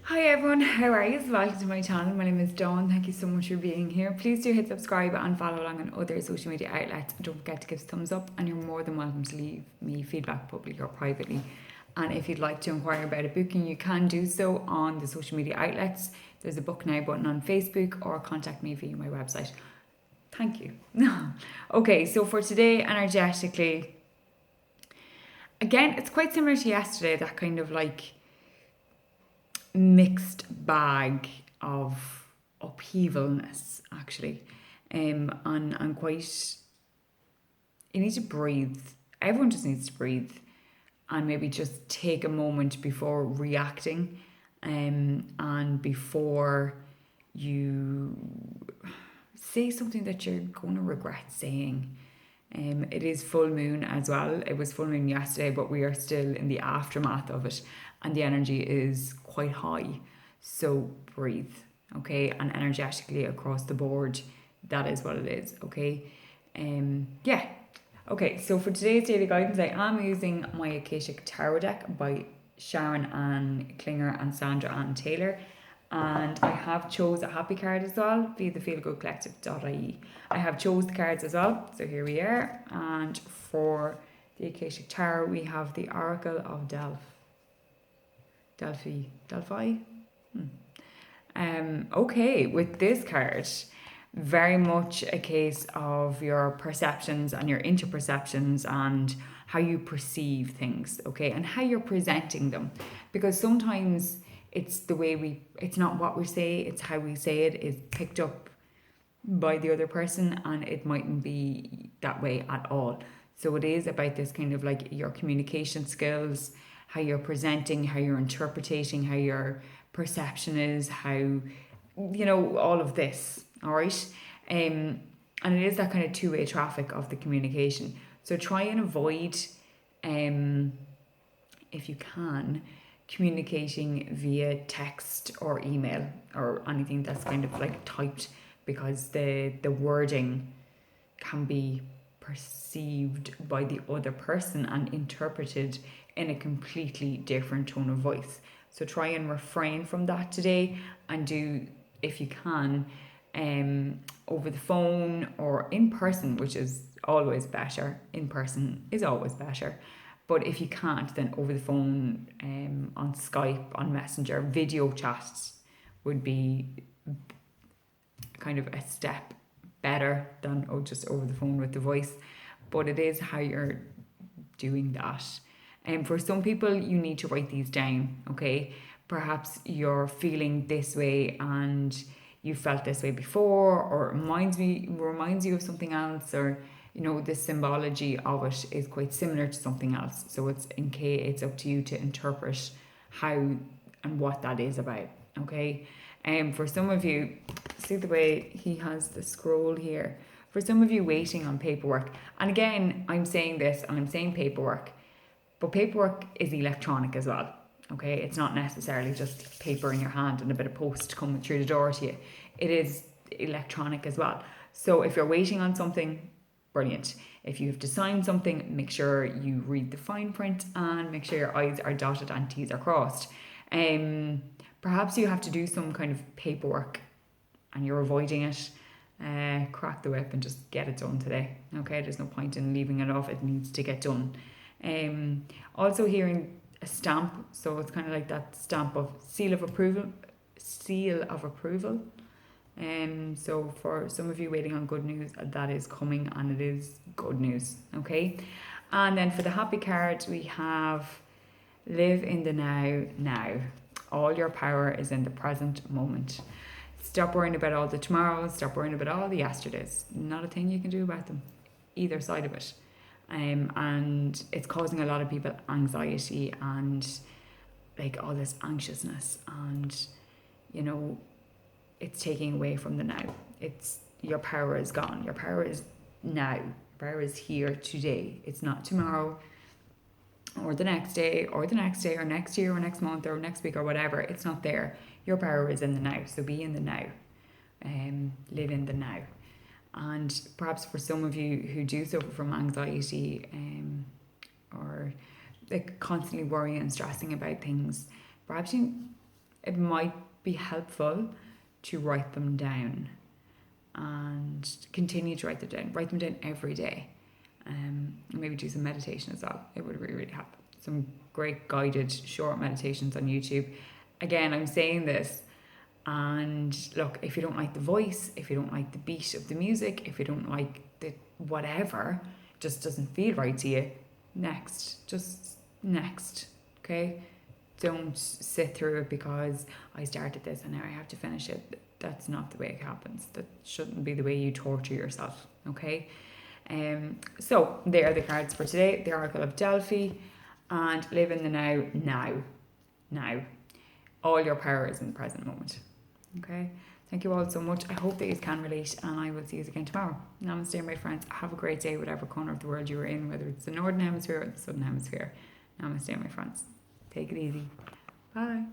Hi everyone, how are you? Welcome to my channel. My name is Dawn. Thank you so much for being here. Please do hit subscribe and follow along on other social media outlets. Don't forget to give us a thumbs up, and you're more than welcome to leave me feedback publicly or privately. And if you'd like to inquire about a booking, you can do so on the social media outlets. There's a book now button on Facebook, or contact me via my website. Thank you. Okay, so for today, energetically, again, it's quite similar to yesterday, that kind of like mixed bag of upheavalness, actually. And quite, you need to breathe. Everyone just needs to breathe and maybe just take a moment before reacting, and before you say something that you're going to regret saying. It is full moon as well. It was full moon yesterday, but we are still in the aftermath of it, and the energy is quite high. So breathe, okay? And energetically across the board, that is what it is, okay? Yeah. Okay, so for today's daily guidance, I am using my Akashic Tarot deck by Sharon Ann Klinger and Sandra Ann Taylor. And I have chose a happy card as well via the feelgoodcollective.ie. I have chose the cards as well, so here we are. And for the Akashic Tarot, we have the Oracle of Delphi. Okay, with this card, very much a case of your perceptions and your interperceptions and how you perceive things, okay, and how you're presenting them, because sometimes it's not what we say, it's how we say it is picked up by the other person, and it mightn't be that way at all. So it is about this kind of like your communication skills, how you're presenting, how you're interpreting, how your perception is, how, all of this, all right? And it is that kind of two-way traffic of the communication. So try and avoid, if you can, communicating via text or email or anything that's kind of like typed, because the wording can be perceived by the other person and interpreted in a completely different tone of voice. So try and refrain from that today, and do, if you can, over the phone or in person, which is always better. In person is always better. But if you can't, then over the phone, on Skype, on Messenger, video chats would be kind of a step better than just over the phone with the voice. But it is how you're doing that. And for some people, you need to write these down, okay? Perhaps you're feeling this way and you felt this way before, or it reminds you of something else, or the symbology of it is quite similar to something else. So it's up to you to interpret how and what that is about, okay? For some of you, see the way he has the scroll here. For some of you waiting on paperwork, and again, I'm saying this and I'm saying paperwork, but paperwork is electronic as well, okay? It's not necessarily just paper in your hand and a bit of post coming through the door to you. It is electronic as well. So if you're waiting on something, brilliant. If you have to sign something, make sure you read the fine print and make sure your I's are dotted and T's are crossed. Perhaps you have to do some kind of paperwork and you're avoiding it. Crack the whip and just get it done today. Okay, there's no point in leaving it off. It needs to get done. Also hearing a stamp, so it's kind of like that stamp of seal of approval. So for some of you waiting on good news, that is coming, and it is good news, okay? And then for the happy card, we have live in the now. All your power is in the present moment. Stop worrying about all the tomorrows, stop worrying about all the yesterdays. Not a thing you can do about them, either side of it. And it's causing a lot of people anxiety and like all this anxiousness, and it's taking away from the now. It's your power is gone. Your power is now. Your power is here today. It's not tomorrow or the next day or the next day or next year or next month or next week or whatever. It's not there. Your power is in the now. So be in the now. Live in the now. And perhaps for some of you who do suffer from anxiety, or like constantly worrying and stressing about things, perhaps you it might be helpful to write them down and continue to write them down. Write them down every day. And maybe do some meditation as well. It would really, really help. Some great guided short meditations on YouTube. Again, I'm saying this, and look, if you don't like the voice, if you don't like the beat of the music, if you don't like the whatever, just doesn't feel right to you, just next, okay? Don't sit through it because I started this and now I have to finish it. That's not the way it happens. That shouldn't be the way you torture yourself, okay? So there are the cards for today. The Oracle of Delphi and live in the now. All your power is in the present moment. Okay. Thank you all so much. I hope that you can relate, and I will see you again tomorrow. Namaste, my friends. Have a great day, whatever corner of the world you are in, whether it's the Northern Hemisphere or the Southern Hemisphere. Namaste, my friends. Take it easy. Bye.